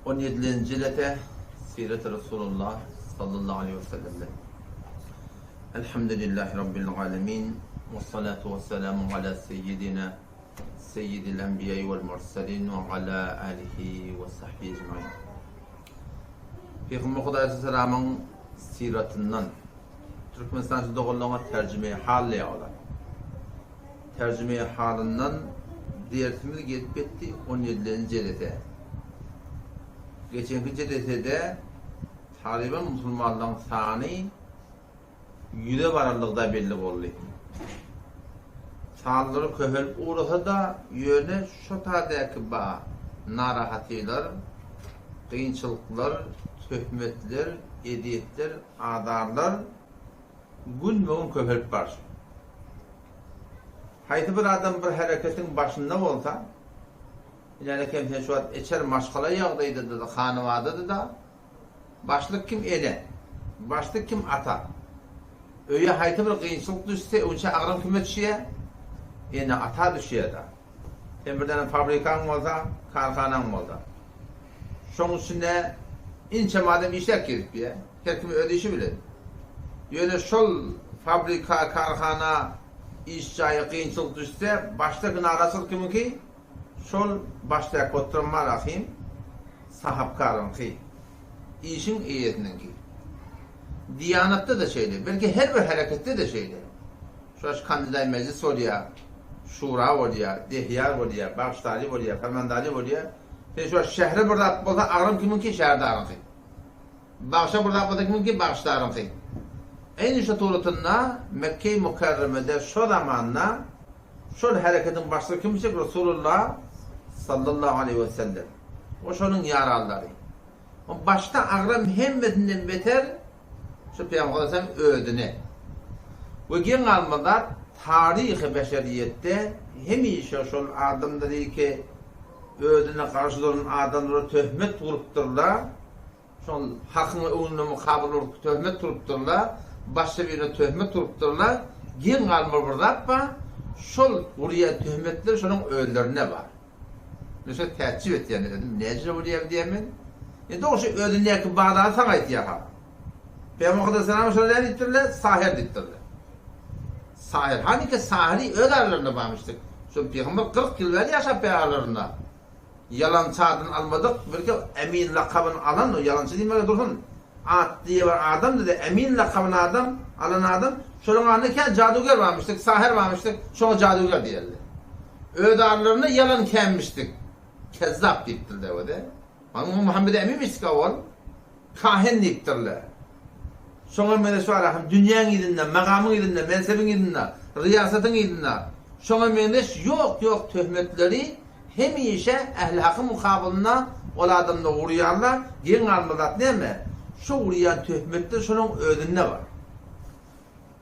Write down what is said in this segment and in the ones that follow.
17. cilete Siret-i Resulullah sallallahu aleyhi ve sellem'de. Elhamdülillahi Rabbil alemin. Ve salatu ve selamu ala seyyidina seyyidil enbiyayı vel mursalin ve ala alihi ve sahbihi ecmaîn. Peygamber Aleyhisselam'ın siratinden Türkmenistan'da doğulduğuna tercüme-i halle olan. Tercüme-i halinden diğertimiz gelip etti 17. cilete. Geçenki ciletede Taliban Müslümanların sani yüze vararlıkta belli oldu. Sağları köhel uğrasa da yöne şu tadaki bağ narahatiyler, kıyınçılıklar, töhmetler, ediyetler, adarlar gün bugün köhel var. Haydi bir adam bir hareketin başında olsa yani kimse şu an içer maşgala yağdıydı da hanıvadı da başlık kim ele, başlık kim ata. Öyle haydi bir kıyınçılık düşse önce ağrım kime düşüyor? Yine ata düşüyor da. Hem bir tane fabrikan olsa, karhanan olsa. Şunun üstüne ince madem işler girip ya, her kimi ödeyişi bile. Yine şol fabrika, karhana, iş cayı kıyınçılık düşse başlıkın arasıl kimin ki? Şol başta oturma rahim sahapkarın ki işin iyetinin ki Diyanette de şeydi. Belki her bir harekette de şeydi. Şu kandiday meclis oluyor, şura oluyor, dehyar oluyor, baştali oluyor, fermandali oluyor. Şu şehre burada olsa ağrım kimin ki şehirde ağrım ki. Bağışa burada olsa kimin ki bağışta ağrım ki. Aynı şu tuğrutunda Mekke-i Mukarreme'de şu zamanla şöyle hareketin başlığı kimse Resulullah sallallahu aleyhi ve sellem. O şunun yaraları. O başta ağrım hemmetinden beter şu Peygamber Aleyhisselam ödüne. Ve gen almalar tarihi beşeriyette hem işe şol adamları ki ödüne karşı duran adamlara töhmet vurupturlar. Şol hakkın önüne mukabil olup töhmet vurupturlar. Başta birine töhmet vurupturlar. Gen alma burada şol buraya töhmetler şunun ödüllerine var. Mesela teçhif et yani dedim. Necre buraya diyemin? Doğrusu ödülüne ki bağdan sana ihtiyaç var. Peygamber Aleyhisselam'a şöyle dittirler, sahir dittirler. Sahir. Hani ki sahiri öderlerine bağmıştık. Şu Peygamber 40 yıl verdi yaşap beyarlarına. Yalan çağdın almadık. Belki emin lakabını alan o yalancı değil mi? Dursun. At diye var adam dedi. Emin lakabını adam, alan adam. Şunun anlayken cadugar bağmıştık, sahir bağmıştık. Şuna cadugar diyorlar. Öderlerine yalan kenmiştik. Kezzap dittirler o de. Ama Muhammed'e emin mistik avval? Kahin dittirler. Şoňa mene şoňa dünýäň ýerinde, magamyň ýerinde, mensebin ýerinde, riýasatyň ýerinde. Şoňa mene ýok töhmetleri hemişe ähli hakyň mukabilina ol adamda urýarlar, giň almadat näme? Şu urýan töhmetler şonuň ödünde bar.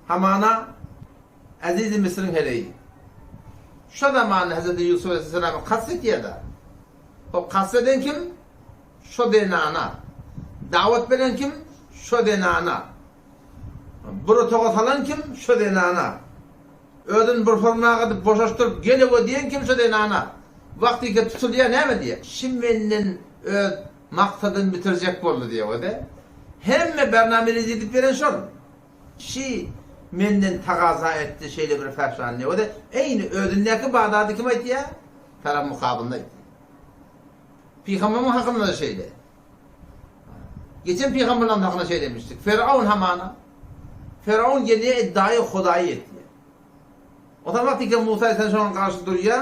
Hamana Aziz-i Misr'in hereyi. Şu zaman Hazreti Yusuf Aleyhisselam'a kasret ýerde. O kasreden kim? Şu denana. Davet beren kim? Şu denana. Buru toğat alan kim? Şu denana. Ödün bir formağa gidip boşaştırıp geliyor diyen kim? Şu denana. Vakti ki tutuluyor ne mi diye? Şimdinin maksadını bitirecek oldu diye o de. Hem bernamelizi edip veren şol. Menden takaza etti şeyle bir ferşan diye o de. Aynı ödündeki Bağdat'ı kim etti ya? Taraf mukabilinde etti. Peygamber'in hakkında da şeyle. Geçen Peygamber'in hakkında şey demiştik. Firavun hamana. Firavun geliye iddiayı Hudayı etti. O zaman vakti ki Musa Aleyhisselam'a karşı duruyor.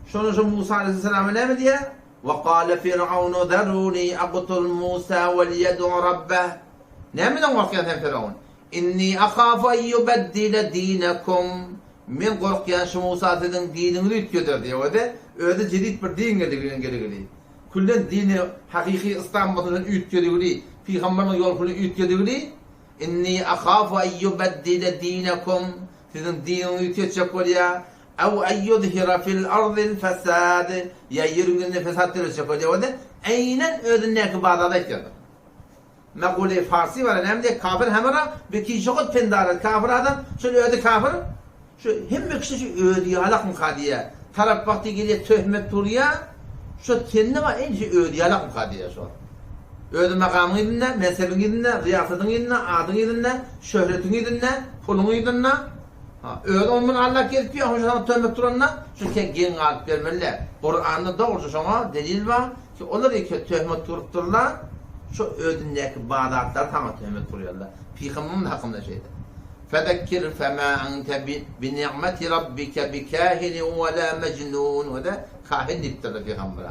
Şunu Musa Aleyhisselam'a ne mi diye? وَقَالَ فِرْعَوْنُ ذَرُونِي أَقْتُلْ مُوسَى وَلْيَدْعُ رَبَّهُ Ne mi lan vaktiyen Firavun? İnni akhafu en yubeddile dinakum. Men korkuyan şu Musa dedin dinini ütköder diye o da. Öyle cedid bir din geli. Kullen dini hakiki İstanbul'dan ütködüğü, Peygamber'in yolunu ütködüğü. İnni akhafu en yubeddile dinakum. Sizin dinini ütködecek oluyor. Ev en yudhira fil ardil fesad. Ya yerinde fesat edecek oluyor o da. Aynen ödünneki Bağdat'a ihtiyardır. Mekule Farsi var hem de kafir hemara bir ki şokot pendaret kafir adam şöyle öde kafir şu hem bir kişi şu öde alak mı kadiye taraf vakti geliyor töhmet duruyor Şu kendine var ence ödeyalak mukadiye şu. Ödü makamın idinne, mezhebin idinne, riyasetın idinne, adın idinne, şöhretin idinne, pulun idinne. Ödü onun Allah gelpiyor, hoşuna tövmet duranına, şu gen alıp vermeliler. Kur'an'da doğrusu şuna delil var ki onlar iki tövmet durutturlar, şu ödündeki bağdatlar tamam tövmet duruyorlar. Peygamber'in hakkında şeydi. فَذَكِّرْ فَمَا أَنْتَ بِنِعْمَةِ رَبِّكَ بِكَاهِنٍ وَلَا مَجْنُونَ O da kahin diptirler Peygamber'e.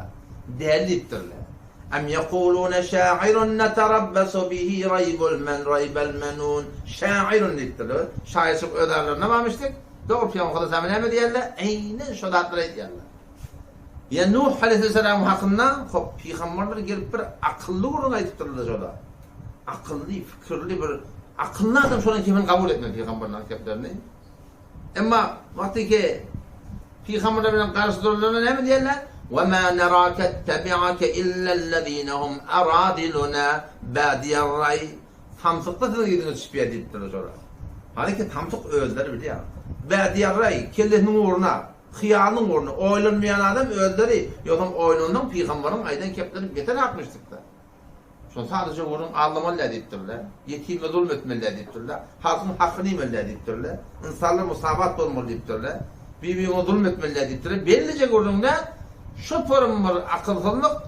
Değerli diptirler. اَمْ يَقُولُونَ شَاعِرٌ نَتَرَبَّسُ بِهِ رَيْبَ الْمَنُونَ Şairun diptirler. Şairçik öderlerine varmıştık. Doğru Peygamber'e zamanı mı diyorlar? Aynen şu datları diyorlar. Ya Nuh Aleyhisselam hakkında Peygamberler gelip bir akıllı uğruna diptirler şurada. Akıllı, fikirli bir akıllı adam şu an kimin kabul etmedi Peygamber'in hakikatlerini. Ama vakti ki Peygamber'le karşı dururlarına ne mi diyorlar? وَمَا نَرَاكَ اتَّبِعَكَ إِلَّا الَّذ۪ينَ هُمْ اَرَادِلُنَا بَادِيَ الرَّيْ Tamsıkta size gidiniz şüpheye deyiptiler sonra. Hani ki tamsık öldürür biliyor. بَادِيَ الرَّيْ Kellesinin uğruna, hıyalının uğruna, oylanmayan adam öldürür. Yoksa oylandan Peygamber'in aydan keplerine beter atmıştık da. Son sadece onun ağlamalılar deyiptirler, yetime zulmetmeliler deyiptirler, halkın hakkını yemeler deyiptirler, insanlar musabat olmalı deyiptirler, birbirine zulmetmeliler deyiptirler. Bellice gördüğünde şu form var akılsızlık,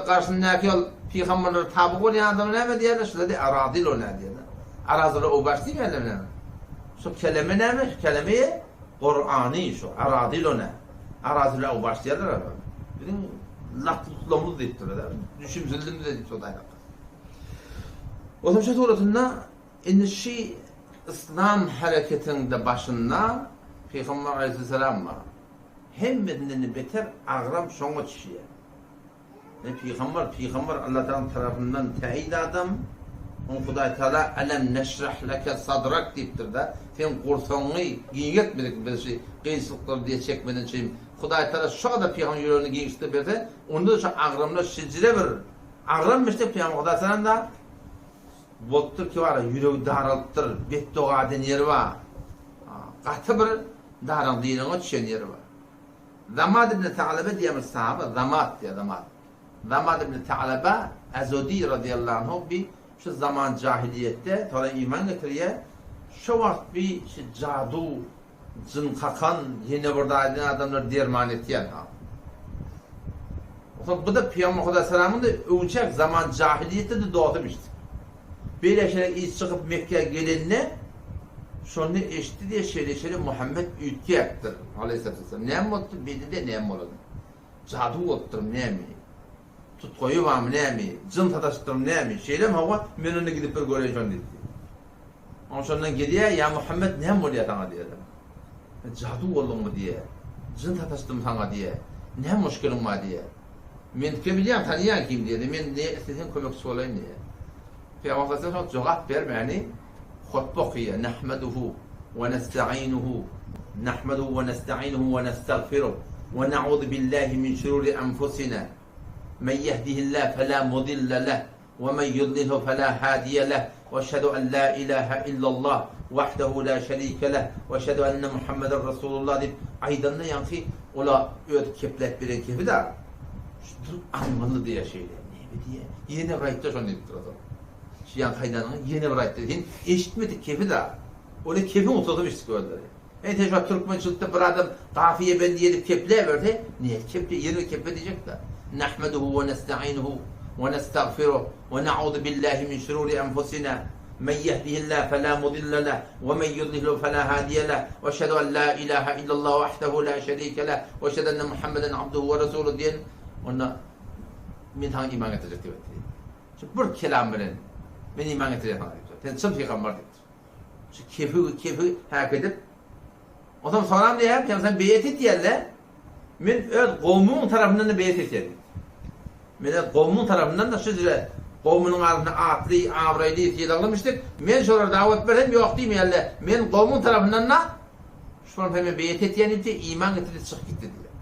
karşısındaki yol Peygamberleri tabi olayan adamı ne mi diyorlar? Şöyle de aradil o ne diyorlar? Arazılı o baş değil mi ne mi? Şu kelime ne mi? Kelimeyi Kur'an'ı şu, aradil o ne? Arazılı o baş diyorlar adam. Bizim lafızlamız deyiptirler. Düşünsüldüm de deyiptirler. O zaman şu turatında İslam hareketinde başında Peygamber Aleyhisselam var. Hem Medine'nin beter ağram şoňa çişiye. Peygamber Allah'tan tarafından teyit adam. On Hudaý Teala alem neşrah leke sadrak deyiptir da. Sen kursanı giýetmedik bir şey. Kıyıslıkları diye çekmeden şeyim. Hudaý Teala şu kadar Peygamber yüreğini giýişti berse, onda da şu ağramda şicire bir. Ağram işte Peygamber Hudaý Teala da bottur ki var yüreği daralttır, bedduaden yeri var. Katı bir daran dinine düşen yeri var. Zamad ibn Ta'labe diye bir sahabe, Zamad diye Zamad. Zamad ibn Ta'labe, Azudi radıyallahu anh bir şu zaman cahiliyette, sonra iman getiriyor. Şu vakit bir cadu, cın kakan, yine burada adamlar derman etiyen. Bu da Peygamber Aleyhisselam'ın da ölçek zaman cahiliyette de doğdum işte. Böyle şeyler iz çıkıp Mekke'ye gelenine şunu eşitti diye şeyleri Muhammed ütki yaptır Aleyhisselam. Ne mi oldu? Bedi de ne mi oldu? Cadu ottur ne mi? Tutkoyu var mı ne mi? Cın tataştır ne mi? Şeyler mi hava? Ben önüne gidip bir göreceğim dedi. Ondan sonra gidiyor ya Muhammed ne mi oluyor sana diye. Cadu oldun mu diye. Cın tataştım sana diye. Ne müşkülün var diye. Ben biliyorum tanıyan kim diye. Ben ne sizin kömekçi olayım diye. Peygamber Aleyhisselam cevap vermeyeni خطبة قيا نحمده ونستعينه ونستغفره ونعوذ بالله من شرور أنفسنا من يهده الله فلا مضل له ومن يضلله فلا هادي له وأشهد أن لا إله إلا الله وحده لا شريك له وأشهد أن محمد رسول الله أيضا yankı ola öt keplet bilen kefi de anmalı diye şeyler ne diye yine rayta şunu diyor Şiyan kaydanın yeni bir ayet dediğin eşitmedik kefi de öyle kefi oturdum işte gördüler. Teşvik Türkmençilikte bir adam kafiye ben diyelim keple verdi. Niye keple yeni keple diyecek de. Nahmeduhu ve nesta'inuhu ve nestağfiruhu ve na'udhu billahi min şururi enfusina. Men yehdihillah fela mudille leh ve men yudlihlu fela hadiye leh ve eşhedü en la ilahe illallah vahdehu la şerike leh ve eşhedü enne Muhammeden abduhu ve resuluhu diyen ona min hangi iman edecek diyor. Çünkü bu kelam bilen ben iman edeceğim diyor. Sen sırf Peygamber diyor. Şu kefi hak edip o zaman soram diye yani sen beyet et yerle men öz kavmin tarafından da beyet et. Men kavmin tarafından da şöyle kavminin ardına atli avraylı diye dağılmıştık. Men sonra davet verem yok değil mi yerle. Men kavmin tarafından da şu an hemen beyet et yani de iman ettirip çık gitti diyor.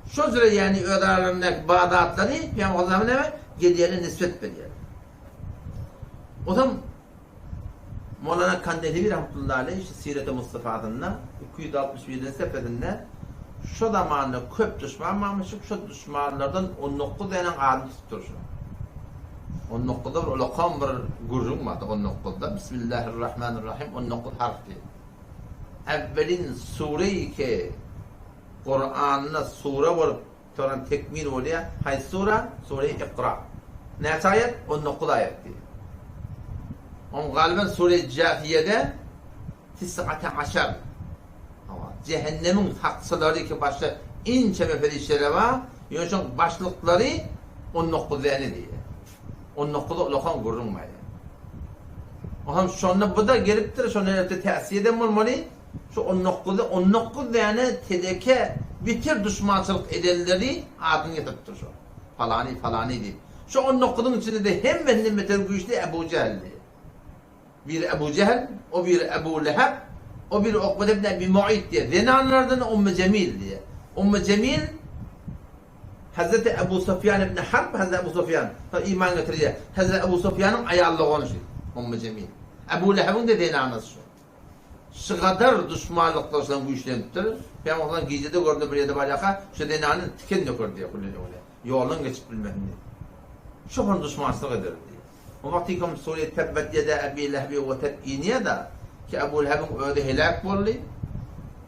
Şu süre yani ödarlarındaki Bağdatları Peygamber zamanı geliyene nispet veriyor. O zaman Mevlana Kandehli rahmetullahi aleyh Siret-i Mustafa adında 261. sefedinde şu zamanında köp düşman varmışık, şu düşmanlardan 19 tane adım tutursun. 19'da bir ulaqan bir gurrun vardı 19'da. Bismillahirrahmanirrahim 19 harfli. Evvelin sure-i ki Kur'an'na sure var, sonra tekmil oluyor. Hay sure-i İkra. Ne ayet? 19 ayetti. Onun galiben sure-i Câfiye'de 19. Cehennemin haksıları ki başta ince meferişleri var. Yönşün başlıkları 19 tane diye. 19'da ulaqan gurrun var. Oğlum sonra bu da geliptir, sonra evde tesir eden olmalı. Şu 19 tane tedeke bitir düşmançılık edenleri adını getirttir şu. Falani değil. Şu 19'un içinde de hem benim metel güçlü Ebu Cehil'di. Bir Ebu Cehil, o bir Ebu Leheb, o bir Ukbe ibn Ebi Mu'ayt diye. Zenanlardan Ümmü Cemil diye. Ümmü Cemil Hazreti Ebu Sufyan ibn Harb, Hazreti Ebu Sufyan iman getiriyor. Hazreti Ebu Sufyan'ın ayarlı oluşu. Ümmü Cemil. Ebu Leheb'in de denanası şu. Şu kadar düşmanlıklarından güçleniptir. Peygamber'den gecede gördü bir yerde balaka, şu denanın tikenini gördü diye kullanıyor öyle. Yolun geçip bilmediğini. Şu kadar düşmanlık eder diye. O vakti kom Suriye tebbet yede Ebi Lehbi ve teb'iniye da ki Ebu Leheb'in öyle helak oldu.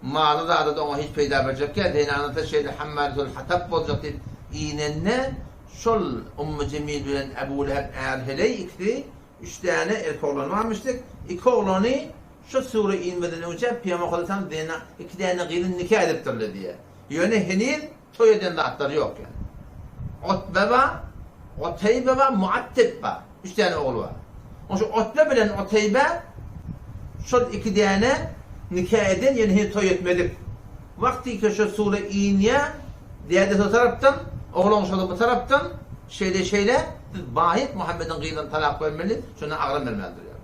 Malı da adı ona hiç peyda verecek ya. Denanın da şeyde Hammad Hatab olacak diye. İğnenine şol Ümmü Cemil bilen Ebu Leheb eğer hele ikti. 3 tane erkek oğlan varmıştık. 2 oğlanı şu sure inmeden önce Peygamber Aleyhisselam 2 tane gılın nikah ediptirler diye. Yani henüz toy eden de atları yok yani. Utbe var, Uteybe var, Muattib var. 3 tane oğlu var. O şu Utbe bilen Uteybe şu 2 tane nikah eden yani henüz toy etmedik. Vakti ki şu sure inye diye de taraftan, oğlan şu bu taraftan şeyle bahit Muhammed'in gıydan talak vermeli, şuna ağrım vermelidir yani.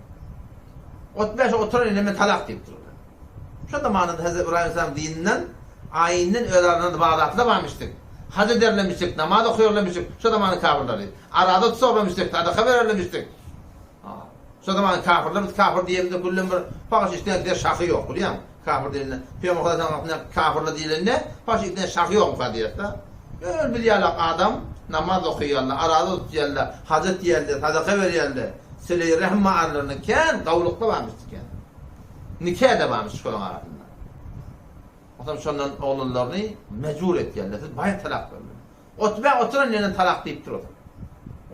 Utbe şu oturan elime talak deyip dururlar. Şu zamanında Hazreti İbrahim Aleyhisselam dininden, ayinen öğrenlerine bağlatına varmıştık. Hac ederlemiştik, namaz okuyorlamıştık, şu zamanın kafirleri. Arada tutsaklamıştık, sadaka verirlemiştik. Şu zamanın kafirler, biz kafir diyemde kullum bir, fakat işte de şakı yok, biliyor musun? Kafir diyeline, Peygamber Aleyhisselam'ın kafirle diyeline, fakat işte şakı yok kadiyette. Öyle bir yalak adam, namaz okuyorlar, arada tutuyorlar, hacet diyorlar, sadaka veriyorlar. Sile-i Rahma arlarınken, kavlukta varmıştık yani. Nikah da varmıştık onun arasında. Otam şundan oğullarını mecbur ettilerler. Bayağı talak verdiler. Utbe oturan yerine talak deyip durdu.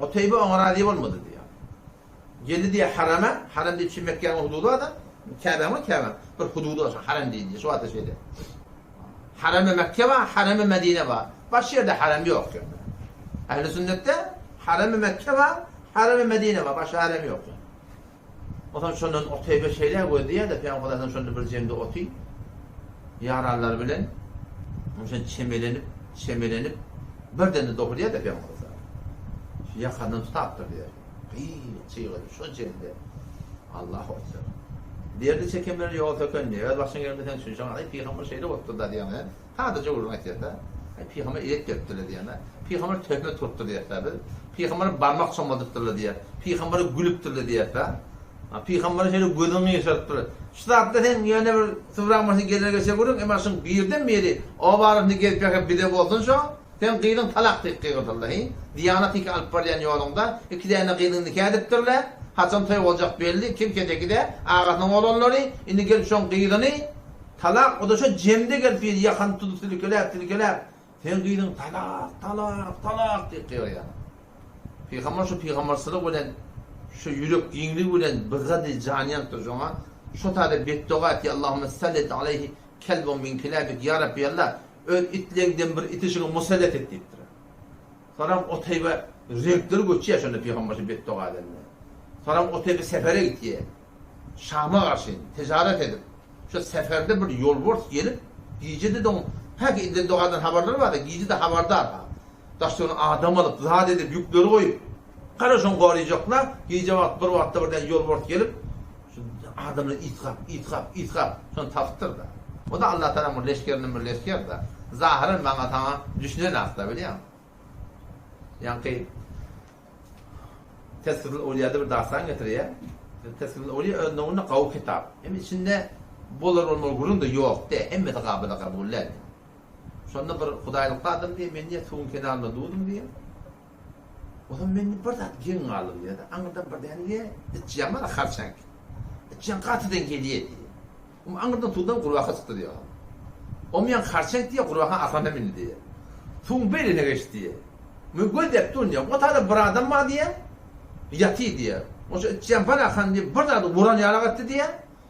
Uteybe ona razı olmadı diyor. Geldi diye harem deyip şimdi Mekke'nin hududu var da, Kabe. Bir hududu var, harem değil diye, şu adı şeyde. Harem-i Mekke var, Harem-i Medine var. Başka yerde harem yok yani. Ehl-i sünnette Harem-i Mekke var, Harem-i Medine var, başka harem yok yani. Otam şundan Uteybe şeyler koydu ya da Peygamber'den şundan bir cemde otuy. Yararlar bilen, onun çemelenip, birden de doğru diye de Peygamber Aleyhisselam. Yakandan tutaptır diye. Çığırdı, şu cemde. Allahu Ekber. Diğerde çekimleri yol tökün diye. Başına gelmeden sen düşüneceksin. Peygamber şeyde oturdu da diye. Sadece uğruna diye. Peygamber ilet götürdü diye. Peygamber töhmet tuttu diye. Peygamber parmak çomadıktırdı diye. Peygamber gülüptürdü diye. Peygamber şöyle gözünü yaşarttırdı. Şu saatte sen yine bir sıfırlanmasını gelir geçe vurun. Emersin birden biri. O varıp ne gelip bir de olsun şu. Sen kıydın talak tekrar Allah'ı. Diyanet alıp var yani yolunda. 2 tane kıydın nikah ediptirler. Hasan toy olacak belli. Kim kedeki de ağasının oğlanları. Şimdi gelip şu kıydını talak. O da şu cemde gelip bir yakan tutu silikeler. Sen kıydın talak diyor yani. Peygamber şu peygambersılık bilen şu yürek yinlik bilen bıgıdı caniyandır ona. Şu tane beddua ki Allahümme sallit aleyhi kelbun min kilabik ya Rabbi Allah. Öyle itlerden bir itişini musallat et deyiptir. Sonra o teybe renkleri göçüyor şöyle Peygamber'in beddua edenler. Sonra o teybe sefere gidiyor. Şam'a karşı ticaret edip. Şu seferde bir yol var gelip giyicide de onun herkese doğadan haberleri var da giyicide haberdar. Daşta onu adam alıp zat edip yükleri koyup karışın koruyacaklar. Giyicide bir vakti birden yol var gelip adamla itkap şunu taftır da. O da Allah Teala'nın leşkerinin bir leşker da. Zahiren bana tamam düşünen hasta biliyor musun? Yani ki Tezkir-ül Evliya'da bir dersten getiriyor. Tezkir-ül Evliya önüne kavu kitap. Hem içinde bulur olmalı gurun da yok de. Hem de kabul eder. Sonra bir Hudaylıkta adam diye, men niye suğun kenarında durdum diye. O zaman men bir da gen aldım diye. Anırdan bir da diye, içeceğim bana karşank. İçeceğim katıdan geliyor diye. Anırdan tuğdan kurvaka çıktı diye. O men karşank diye kurvaka arkanda bindi diye. Suğun beline geçti diye. Men göl deyip durun diye. O tane bir adam var diye, yatıyor diye. O zaman içeceğim bana arkanda diye, bir da vuran yara gitti diye.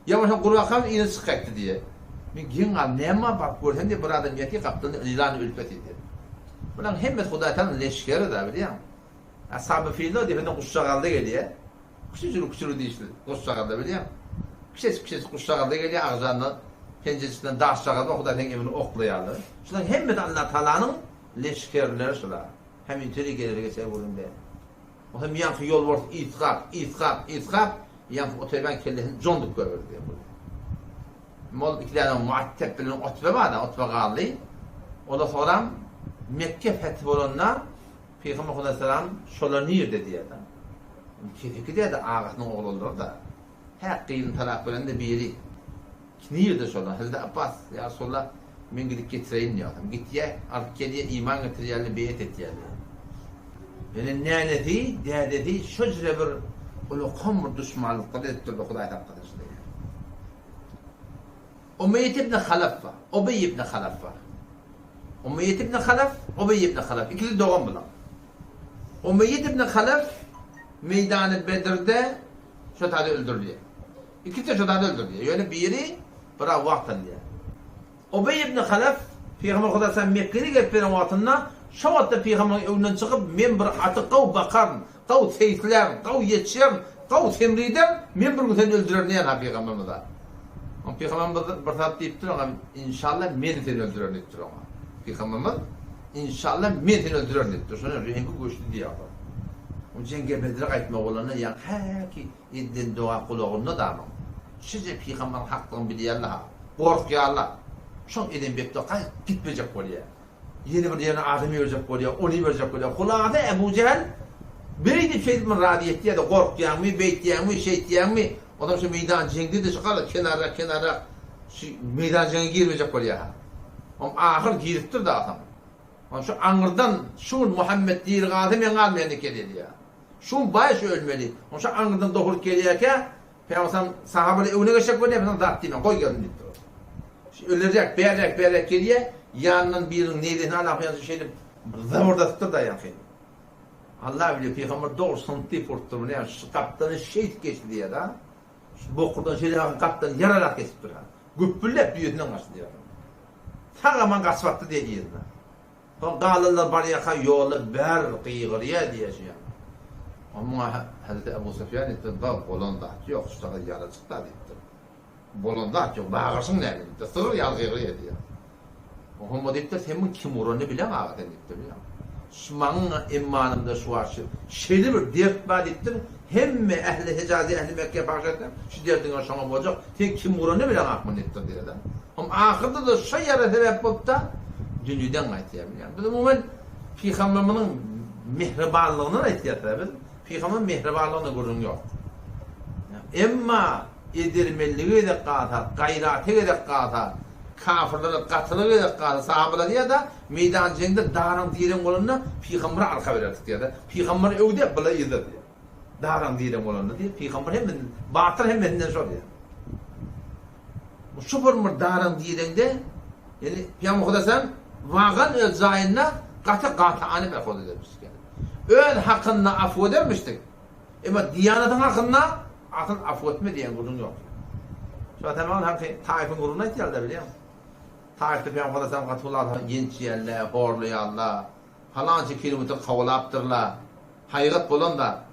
Yavaştan kurvakanın iğne sıkaktı diye. Men gen al, neyma bak görsen diye bir adam yatıyor, kaptanı ilanı ülfet ediyor. Bunun hemmet Hudaytan leşkeri de biliyor musun? Ashab-ı Fil'de defenden kuşçakalda geliyor. Kuşçulu deyişti, kuşçakalda biliyor musun? Kuşçesi kuşçakalda geliyor, ağzından, penceresinden daşçakalda Hudaytan evini oklayarlar. Şundan hemmet Allah Teala'nın leşkerleri şular. Hem interi gelir geçer vurun diye. O hem yankı yol var, itkap, yankı otobüs kellesini conduk görür diye. Mol ikilerden muattep bilen otbe var da, otbe kaldı. O da sonra Mekke fethi olanlar Peygamber Aleyhisselam şolanıyor dedi ya da. Kefiki de ağasının oğlu olur da. Her kıyın taraf bilen de biri. Niye de şolan? Hazreti Abbas ya Resulullah men gidip getireyim diyor. Gittiye artık kediye iman getiriyerli beyet etiyerli. Yani neneti, dedeti şöyle bir öyle komur düşmanlıkları ettirdi Hudayt arkadaşlar. Umeyyet ibn Halaf var. Ubey ibn Halaf var. Umeyyet ibn Halaf, Ubey ibn Halaf. İkisi doğum bulan. Umeyyet ibn Halaf meydanı Bedir'de şöyle öldürülüyor. İkisi de şöyle öldürülüyor. Yani biri bırak vaktin diye. Ubey ibn Halaf Peygamber Aleyhisselam Mekke'ye gelip veren vaktinde şu vakitte Peygamber'in evinden çıkıp men bir atı qav bakarım, qav seyitler, qav yetişir, qav temrider, men bir gün öldürür diyen ha Peygamber'imize. Ama Peygamber'imiz bir taraf deyip duruyor, inşallah men seni öldürür deyip duruyor. Peygamber'imiz inşallah men seni öldürür deyip duruyor. Sonra rengi göçtü diye yapar. O cenge Bedir'e qaytmak olanlar yani ki edin dua kulağında da ama. Sizce Peygamber'in hakkını biliyorlar, korkuyorlar. Şun edin bekle, gitmeyecek oraya. Yeni bir yerine adamı verecek oraya, onu verecek oraya. Kulağında Ebu Cehel biriydi Feydim'in radiyeti ya da korkuyan mı, beytiyen mi, şeytiyen mi? Adam şu meydan cengde de çıkarlar, kenara meydan cenge girmeyecek oraya. Ama ahir giriptir de adam. Ama şu anırdan, şu Muhammed değil, adam yan almayan ne dedi ya. Şu baş ölmeli. Ama şu anırdan doğru geliyor ki, Peygamber sahabeyle evine geçecek oraya, ben dağıt değil, koy gelin dedi. Ölecek, berek geliyor, yanından birinin neylini alakayası şeyle zamandattır da yakın. Allah biliyor, Peygamber doğru sınıftı fırttırır, yani şu kaptanı şehit geçti diye da, bu kurdan şeyle kaptanı yararak geçip durar. Güppüllep büyütünden kaçtı diyor. Tağaman kasvattı diye yerine. Dağlarlar bari yaka yolu ber kıyıgırıya diye şey. Ama Hazreti Ebu Sufyan etti, bolon da yok, şu tarafa yara çıktı dedi. Bolon da yok, bağırsın ne dedi. Sırır yalgıyırıya diye. Ama dedi, senin kim oranı bilen ağadan dedi. Şumanın imanımda şu var, şeyli bir dert var dedi. Hem ehli Hicazi, ehli Mekke'ye başladı, şu derdin aşama olacak, sen kim oranı bilen ağadan dedi. Ama ahırda da şu yere sebep olup da dünyadan aytıyabilir. Bu da moment Peygamber'in mehribanlığına ihtiyatlar. Peygamber'in mehribanlığına görün yok. Emma edirmelliği de qatar, gayrati de qatar, kafirlere katılığı de qatar, sahabeler ya da meydan cengde daran diyen olanına Peygamber'e arka vererdik diye de Peygamber evde bile yedir diye. Daran diyen olanına diye Peygamber hemen batır hemenden sor diye. Bu şoförmür daran diyende yani Peygamber Aleyhisselam vağan ölzayına qata anı afo edermiştik yani. Öl hakkında afo edermiştik. Ama diyanatın hakkında atın afo etme diyen gurun yok. Şu tamam hakkı Taif'in guruna ihtiyarlar biliyor musun? Taif'te Peygamber Aleyhisselam katılırlar, genç yerler, horlayanlar, falanca kilometre kavalaptırlar, hayrat bolan da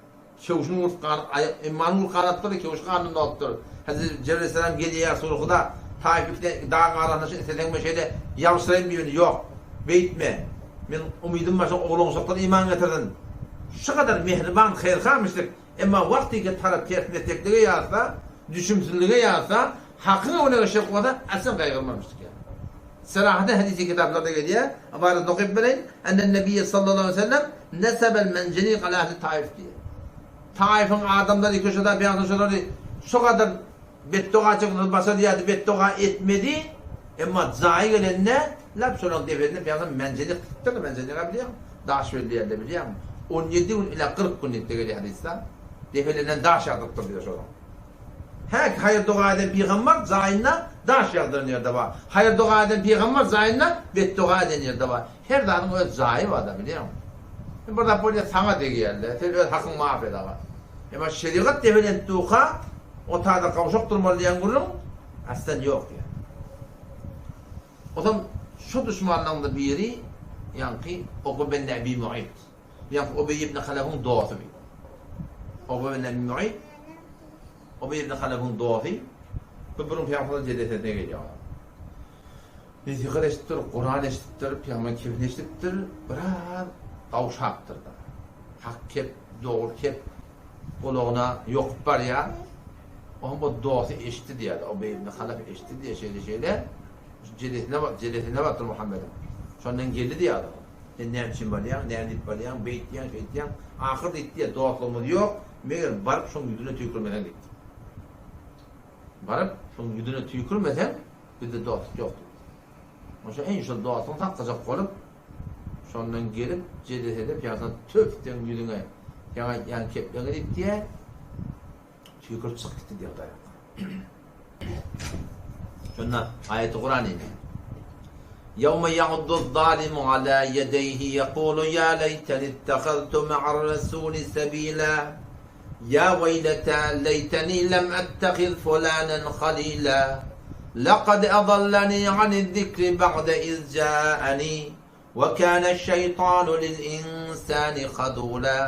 Kevuşun urfkan, imanın urfkanatları Kevuşun kanununda ottur. Hazreti Cebrail Aleyhisselam geliyor soruğuda Taif'te dağın arasında istediğin şeyde yavşırayım bir yok. Beytme. Ben umidim başına oğlun soktan iman getirdin. Şu kadar mehriban, hayırkamıştık. Ama vakti taraf tersine tekliğe yağsa, düşümsüzlüğe yağsa, hakkını ona ışık olmadan asıl kaygırmamıştık yani. Sırahada hadisi kitaplarda geliyor. Abarız nokib bileyin. Ennen Nebiye sallallahu aleyhi ve sellem nesebel menceni kalahli Taif diye. Taif'in adamları iki şurada bir anlaşılır. Şu kadar beddoğa çıkınız basa diye beddoğa etmedi. Ama zayi gelenine Lap sonra devrinde peygamber mencelik tuttu, mencelik biliyor musun? Daş verdiğinde biliyor musun? 17 gün ila 40 gün etti geliyor hadiste. Develerinden daş yağdırttı diyor sonra. Her hayır dua eden peygamber zayinle daş yağdırıyor da var. Hayır dua eden peygamber zayinle beddua eden de var. Her dağın öyle zayi var da biliyor musun? Burada böyle sana de geldi. Sen öyle hakkın mahvede var. Ama şeriat develen tuğha o tarzda kavuşak durmalı diyen kurum aslında yok yani. O zaman şu düşmanlığında biri yani Ukbe bin Abi Mu'ayt. Yani Ubey ibn Halef'in doğası bir. Ukbe bin Abi Mu'ayt Ubey ibn Halef'in doğası. Bunun peygamberden cedetine geliyor. Zikir eşittir, Kur'an eşittir, peygamber kifini eşittir. Biraz kavuşaktır da. Hak kep, doğru kep kulağına yok var ya. Onun bu doğası eşitti diye. Ubey ibn Halef eşitti diye şeyle. Cedetine baktır Muhammed'in. Sonradan geldi diye adam. Ne için var ya, ne edip var ya, beyt diyen, şey diyen. Ahırda gitti ya, doğatlığımız yok. Meğer varıp şunun yüzüne tükürmeden gitti. Varıp şunun yüzüne tükürmeden bir de doğatlık yoktu. Onun için en şöyle doğatlığını takkacak olup sonradan gelip cedet edip yanından töften yüzüne yani keplerine gidip diye tükür çık gitti diye dayak. Şundan ayet-i Kur'an indi. يَوْمَ يَعُضُّ الظَّالِمُ عَلَى يَدَيْهِ يَقُولُ يَا لَيْتَنِي اتَّخَذْتُ مَعَ الرَّسُولِ سَبِيلًا يَا وَيْلَتَى لَيْتَنِي لَمْ أَتَّخِذْ فُلَانًا خَلِيلًا لَقَدْ أَضَلَّنِي عَنِ الذِّكْرِ بَعْدَ إِذْ جَاءَنِي وَكَانَ الشَّيْطَانُ لِلْإِنسَانِ خَذُولًا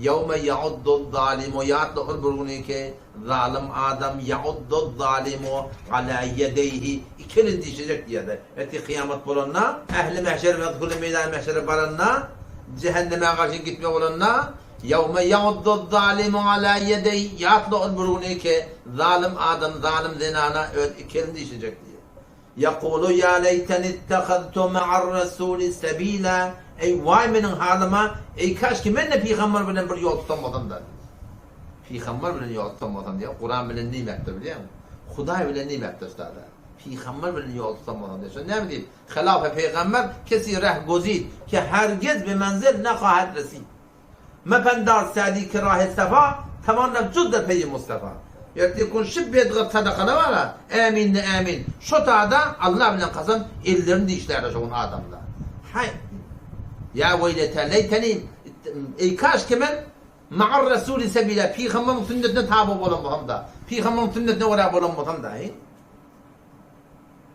يَوْمَ يَعُضُّ الظَّالِمُ يَعْطُ الْبُرْغُنِكَ zalim adam yauddu zalimu ala yedeyhi ikilin dişecek diye de. Eti kıyamet bulanna, ehli mehşer ve kulü meydan mehşeri baranna, cehenneme karşı gitme olanna, yevme yauddu zalimu ala yedeyhi yatlu'ul burunike zalim adam, zalim zinana ikilin dişecek diye. Yakulu ya leyteni ittehaztu ma'ar rasuli sebila. Ey vay benim halıma, ey kaç ki ben de peygamber bilen bir yol tutamadım da. Peygamber bilen yol tutamadım diye. Kur'an bilen nimettir biliyor musun? Huday bilen nimettir üstada. Peygamber bilen yol tutamadım diye. Şimdi ne bileyim? Hilafe peygamber kesi reh gozid ki herkes bir menzil ne kahet resid. Mependar sadiki rah sefa tamamla cüzde peyi Mustafa. Yakın şib bedgıt sadakana var ha. Amin ne amin. Şu taada Allah bilen kazan ellerini işlerle şu adamda. Hay. Ya veylete leyteni ey kaç kimen ma'ar Resulü sebile peygamberin sünnetine tabi olan bu hamda. Peygamberin sünnetine uğrayıp olan bu hamda.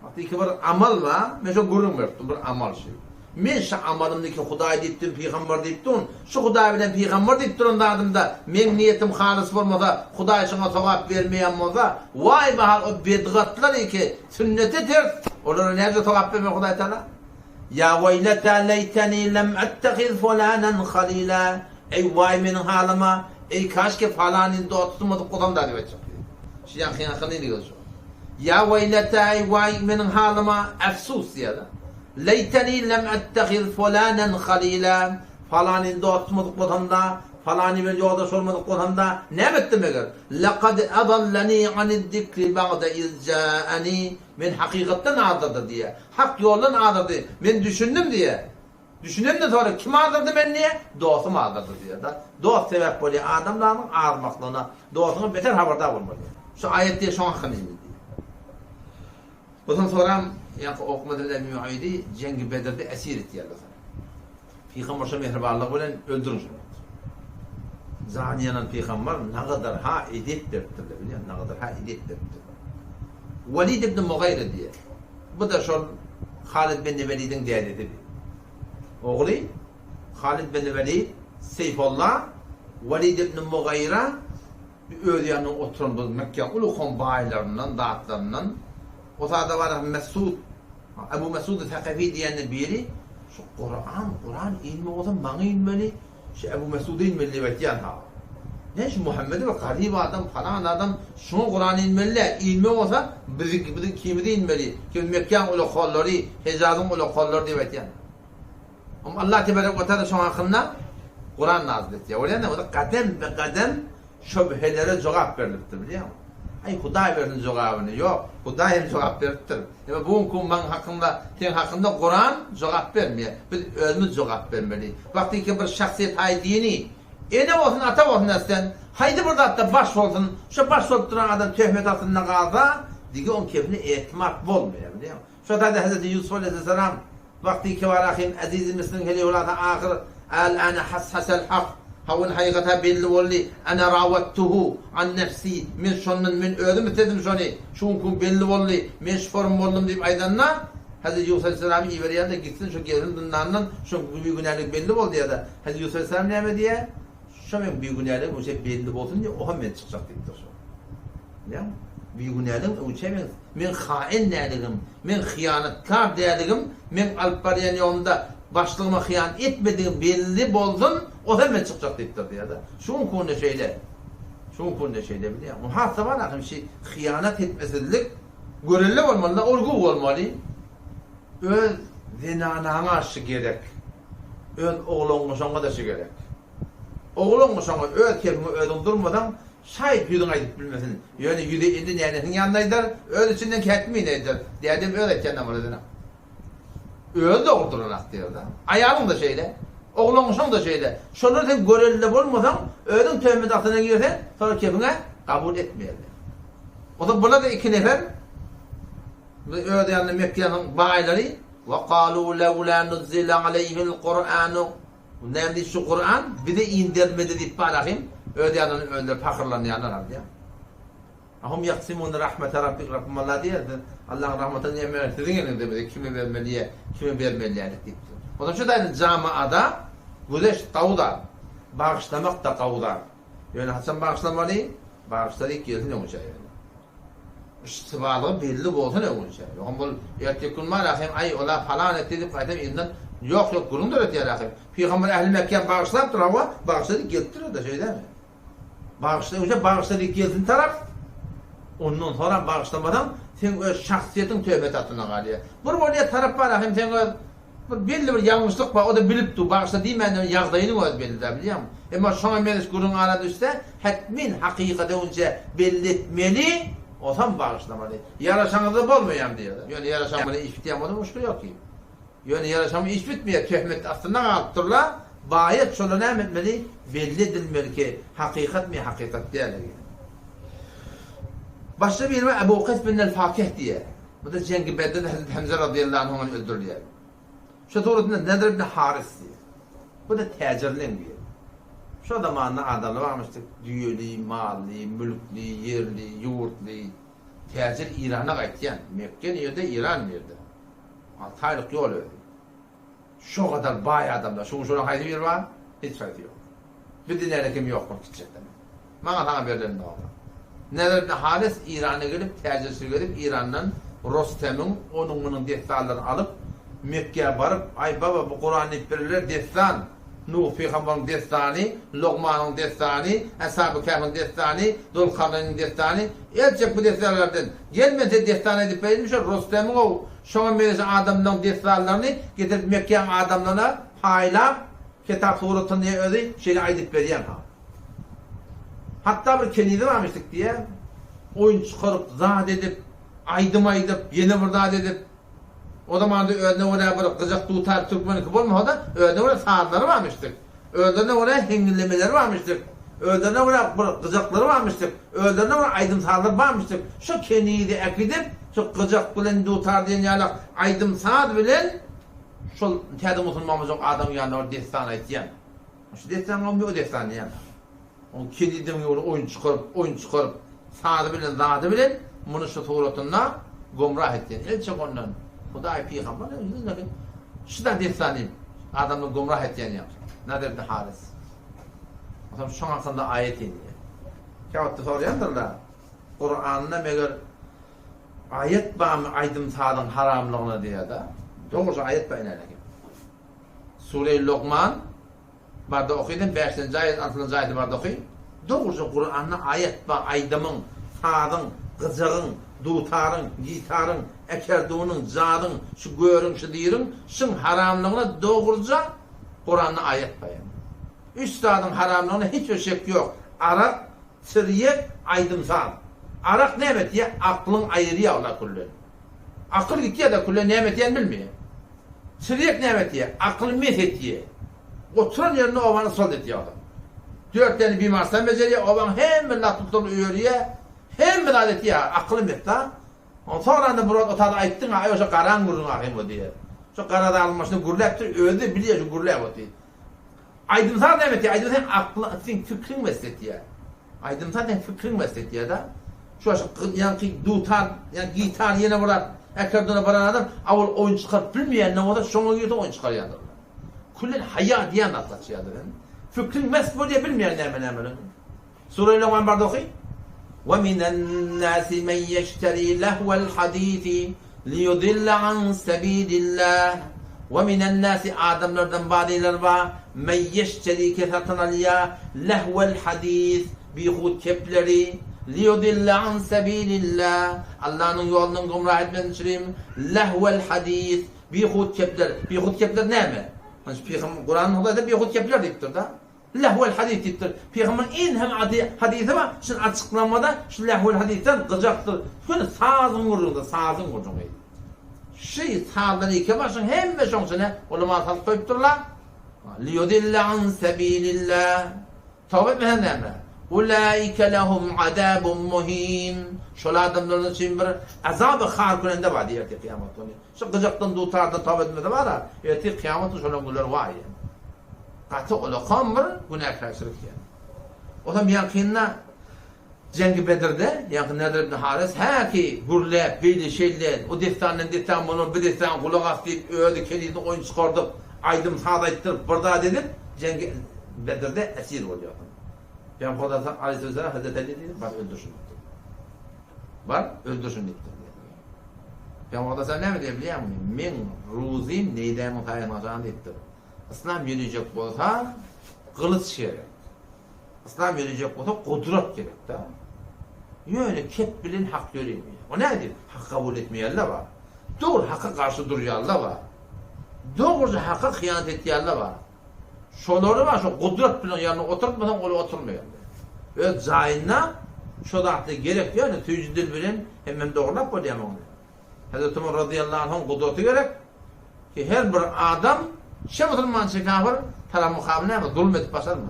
Hatta ki bir amal var. Mesela gurur verdi. Bir amal şey. Men şu amalımdaki Huday deyiptim, peygamber deyiptim. Şu Huday bilen peygamber deyiptim da adımda. Men niyetim halis olmasa, Huday şuna sevap vermeyen olsa, vay bahar o bedgatlar ki sünnete ters. Onlara nerede sevap vermiyor Huday Teala? Ya veylete leyteni lem ettehiz fulanen halila. Ey vay benim halıma, ey kaç ki falanın doğa tutmadık kodam da diye çıkıyor. Şiyan kıyakını diyor şu. Ya veylete ey vay benim halıma, efsus ya da. Leyteni lem ettehiz fulanen halila. Falanın doğa tutmadık kodam da, falanı ben yolda sormadık kodam da. Ne ettim eğer? Lekad adallani anid zikri ba'de izca'ani. Ben hakikatten ağırdadı diye. Hak yoldan ağırdadı. Ben düşündüm diye. Düşündüm de sonra kim ağırdadı ben niye? Doğasım ağırdadı diye. Dost sebep böyle adamların ağırmaklığına, doğasına beter haberdar olmalı. Şu ayet diye şu an kanıyım diye. Ondan sonra okumadır Ebu Mu'aydi Cengi Bedir'de esir etti. Peygamber şu mehribarlık bilen öldürün. Zaniye'nin peygamber ne kadar ha edettir biliyor musun? Ne kadar ha edettir. Velid ibn Mughayre diye. Bu da şu Halid bin Velid'in dedesi. Oğlu Halid bin Velid, Seyfullah, Velid ibn Mughayre bir öğreyanın oturduğu Mekke ulukon bayilerinin, dağıtlarının. O sırada var Mesud, Ebu Mesud Thakafi diyenin biri. Şu Kur'an ilmi olsa bana ilmeli, şu Ebu Mesud'u ilmeli bekleyen ha. Ne şu Muhammed'i ve garibi adam falan adam şunu Kur'an ilmeli, ilmi olsa bizim kimi de ilmeli. Kim Mekke'nin ulukolları, Hicaz'ın ulukolları diye bekleyen. Ama Allah Tebarek ve Teala şu hakkında Kur'an nazil etti. O yüzden o kadem be kadem şüphelere cevap verildi biliyor musun? Ay Huday verinin cevabını yok. Bu daim cevap veripdir. Ama bugünkü man hakkında, ten hakkında Kur'an cevap vermiyor. Biz özümüz cevap vermeli. Vakti ki bir şahsiyet haydini, ene olsun, ata olsun sen, haydi burada hatta baş olsun, şu baş olup duran adam töhmet altında kalsa, dige on kefine etimat olmuyor, biliyor musun? Şu da Hazreti Yusuf Aleyhisselam, vakti ki var ahim, azizim mislin heli ulata ahir, el-ana hassasel hak, havun haykata belli oldu, ana ravattuhu an nefsi, men şonun men ödüm istedim şonu, şunkun belli oldu, men şform oldum deyip aydanna, Hazreti Yusuf Aleyhisselam'ı iveriyanda gitsin şu gelin dündandan, şu büyük günahlık belli oldu ya da, Hazreti Yusuf Aleyhisselam ne mi diye? Şu men büyük günahlık o şey belli olsun diye, o hemen çıkacak deyiptir şu. Biliyor musun? Büyük günahlık o şey men hain değilim, men hıyanetkar değilim, men alpariyen yolunda başlığıma hıyanet etmediğim belli boldun, o hemen çıkacak deyiptir diye da. Şunun konuda şeyler, biliyor musun? Muhasebe var şey, hıyanet etmesizlik, görüllü olmalı, olgu olmalı. Öz zinanana aşı gerek, öz oğlunun sonuna da gerek. Oğlunun sonuna öz kefini ödün durmadan, şayet yüzün aydıp bilmesin. Yani yüzü indi neyanetinin yanındaydır, öz içinden ketmeyin eydir. Diyedim öz etken namazına. Öz de oldurulak diyor da. Ayağın da şeyle, oğlunun son da şeyle. Şunları sen görüllü olmadan, özün tövmet altına girsen, sonra kefine kabul etmeyelim. O da burada iki nefer, öyle yani Mekke'nin bağları وَقَالُوا لَوْلَا نُزِّلَ عَلَيْهِ الْقُرْآنُ Neydi şu Kur'an? Bir de indirmedi deyip bakayım. Öyle yani öyle fakirlanyanlar abi ya. Ahum yaksimun rahmete rabbik Rabbim Allah diye Allah'ın rahmetini yemeğe sizin elinde dedi. Kimi vermeliye, kimi vermeliye deyip. O da şu da camiada güneş tavda bağışlamak da kavda. Yani Hasan bağışlamalı, bağışladı ilk gelsin o şey. İstivalı belli olsa ne olacak? Yok bu ertekulma rahim ay ola falan ettik kaydım inden yok kurun da öteye rahim. Peygamber ehli Mekke bağışladı ama bağışladı getirdi de şey değil mi? Bağışladı gelsin taraf. Ondan sonra bağışlamadan sen öz şahsiyetin tövbe tatına kalıyor. Bu oraya taraf var rahim sen belli bir yanlışlık var o da bilip du bağışladı demeden yağdayını öz belli de biliyor musun? Ama şuna meriç kurun ara düşse hatmin hakikate önce belli etmeli. O tam bağışlamalı. Yaraşanızda bolmayam diyor. Yani yaraşanmada iş bitiyamadı muşkul yok ki. Yani yaraşanmada iş bitmiyor. Töhmet aslında kalıptırlar. Bayet şunu ne etmeli? Belli edilmeli ki hakikat mi hakikat değil. Başta bir Ebu Qais bin el-Fakih diye. Bu da Cengi Bedde'de Hazreti Hamza radıyallahu anh'ın öldürülüyor. Şu doğrultuda Nedir ibn Haris diye. Bu da tecirliğin diye. Şu zamanında adamlar varmıştık. Düyeli, malli, mülkli, yerli, yurtli. Tecir İran'a kayıtlayan. Mekke nerede, İran nerede? 6 aylık yol öyle. Şu kadar bayağı adamlar. Şunun haydi bir var, hiç haydi yok. Bir dinlerle kim yok mu gidecekler. Bana sana haberlerim de oldu. Nedir ibn Halis İran'a gelip, tecirsi gelip İran'dan Rostem'in, onun destanlarını alıp Mekke'ye varıp, ay baba bu Kur'an'ı verirler destan. Nuh Peygamber'in destanı, Lokman'ın destanı, Ashab-ı Kehf'in destanı, Dulkarnayn'ın destanı, elçek bu destanlardan gelmese destan edip verilmişler, Rostem'in o şuna meclisi adamların destanlarını getirip Mekke'nin adamlarına payla, kitap suratını diye öyle şeyle aydip veriyen ha. Hatta bir kenidi varmıştık diye, oyun çıkarıp, zat edip, aydım yeni bir zat edip, o zaman da öğrene oraya bir kızak tutar Türkmen'i kıpırmıyor da öğrene oraya saatleri varmıştık. Öğrene oraya hengilemeleri varmıştık. Öğrene oraya kızakları varmıştık. Öğrene oraya aydım saatleri varmıştık. Şu kenidi ekidip, şu kızak bilen tutar diyen yalak aydım saat bilen şu tedi musulmanımız adam yanında orada destana etiyen. Şu destan olmuyor o destan yani. O kenidin yolu oyun çıkarıp saat bilen zatı bilen bunu şu suratında gomrah etiyen. Elçek ondan. Bu da Peygamber şudan destanıyım. Adamı gumrah ettiğini yaptı. Nedir de Haris? O zaman şu hakkında ayet iniyor. Kağıtta soruyandırlar. Kur'an'da meğer ayet bağımı aydım sağlığın haramlığına diye de. Doğrusu ayet bağımı inerken. Sure-i Lokman barda okuyordum. 5. ayet, 6. ayeti barda okuyordum. Doğrusu Kur'an'da ayet bağımı aydımın, sağlığın, kızağın, dutarın, gitarın, ekerduğunun, zadın, şu görün, şu dirin, şun haramlığına doğruca Kur'an'da ayet bayan. Üstadın haramlığına hiç şek yok. Arak, sıriyet, aydımsal. Arak nimet ya, aklın ayrıya Allah kullen. Akıl gitti da kullen nimet yen bilmiyor. Sırıyak nimet ya, aklın met ye. Oturan yerine ovanı sol et ya adam. 4 tane bir marsdan beceriyor, ovan hem latutunu öğrüyor, hem adet ya, aklın met da. Sonra da burada otada ayttın, ay o karan gurun ahim o diye. Şu karada almasını gurleptir, öldü biliyor şu gurlep o diye. Aydınsan nimet ya, aydınsan aklın, fikrin meslet ya. Aydınsan fikrin meslet ya da. Şu yankı dutan, yani gitar yine vurar, ekardına varan adam, avul oyun çıkart bilmeyen ne olur, şonu girdi oyun çıkar yandır. Kullen hayat diye anlatacağıdır. Fikrin mesbul diye bilmeyen hemen. Surayla olan barda okuyun. وَمِنَ النَّاسِ مَنْ يَشْتَرِي لَهْوَ الْحَدِيثِ لِيُضِلَّ عَنْ سَبِيلِ اللّٰهِ وَمِنَ النَّاسِ adamlardan bazılar var مَنْ يَشْتَرِي satın alıyor لَهْوَ الْحَدِيثِ bihut kepleri لِيُضِلَّ عَنْ سَبِيلِ اللّٰهِ Allah'ın yolundan gumrah etmeden çürüyüm لَهْوَ الْحَدِيثِ bihut kepler ne mi? Kur'an'ın hudayda bihut kepler deyiptir da. Lehvel hadis deyiptir. Peygamber'in en hem hadisi var. Şimdi açıklanmada şu lehvel hadisten gıcaktır. Şöyle sazın vurduğunda sazın vurduğunda. Sağdan iki başın hem ve şonsuna ulama saz koyupturlar. Liyudille an sebilillah. Tavbe etmeden mi? Ulaike lehum azabun muhin. Şöyle adamların için bir azab-ı harikulade var diye kıyamet. Şu gıcaktan tutardan tavbe etmeden var ha. Yeti kıyametin şöyle günler var ya. Katı ola kamır günahkarçılık yani. O zaman yakınına Cengi Bedir'de yakın Nedir ibn Haris ki gurlep, beyli şeyler o deftanın bunu bir deftan kulak astıyıp öğüdü keliydi oyun çıkardık aydım sağda ettirip burada dedim Cengi Bedir'de esir oluyor. Ben Kodatan Aleyhisselam Hazreti Ali dedi var öldürsün. Var öldürsün dedi. Ben Kodatan ne mi diye biliyor musun? Men ruzim neyden mutayyanacağını dedi. İslam yürüyecek olsa kılıç gerek. İslam yürüyecek olsa kudret gerek de. Böyle kep bilin hak göreyim. O nedir? Hak kabul etmeyenler var. Doğru hakka karşı duruyanlar var. Doğru hakka hıyanet etmeyenler var. Şoları var, şu kudret bilin yanına oturtmadan öyle oturmuyor. Ve cahilna şu da hakkı gerek diyor. Yani tücüdül bilin hemen doğrulap oluyor onu. Hazreti Ömer radıyallahu anh'ın kudreti gerek. Ki her bir adam Şemusulman kafir taraf mukabele ama zulmetip başar mı?